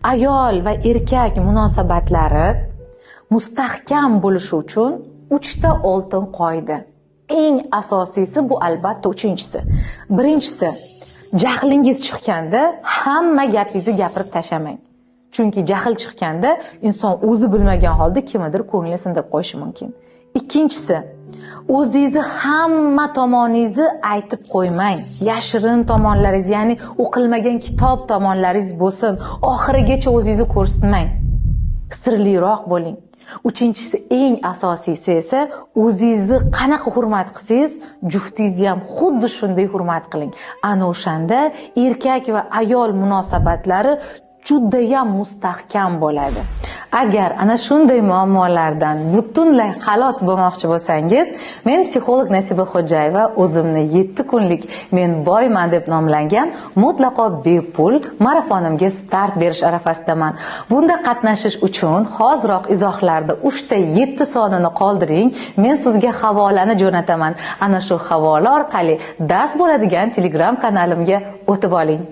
Ayol va erkak munosabatlari mustahkam bo'lishi uchun 3 ta oltin qoida. Eng asosiysi bu albatta 3-inchisi. Birinchisi, jahlingiz chiqqanda hamma gapingizni gapirib tashlamang. Chunki jahl chiqqanda inson o'zi bilmagan holda kimnidir ko'nglini sindirib qo'yishi mumkin. Ikkinchisi, o'zingizni hamma tomoningizni aytib qo'ymang. Yashirin tomonlaringiz, ya'ni o'qilmagan kitob tomonlaringiz bo'lsin. Oxirigacha o'zingizni ko'rsatmang. Sirliroq bo'ling. Uchinchisi, eng asosiysi esa o'zingizni qanaqa hurmat qilsangiz, juftingizni ham xuddi shunday hurmat qiling. Ana o'shanda erkak va ayol munosabatlari juda ham mustahkam bo'ladi. Agar ana shunday muammolardan butunlay xalos bo'lmoqchi bo'lsangiz, men psixolog Nasiba Xo'jayeva o'zimni 7 kunlik Men boyman deb nomlangan mutlaqo bepul marafonimga start berish arafasidaman. Bunda qatnashish uchun hoziroq izohlarda 3 ta 7 sonini qoldiring. Men sizga havolani jo'nataman. Ana shu havola orqali dars bo'ladigan Telegram kanalimga o'tib oling.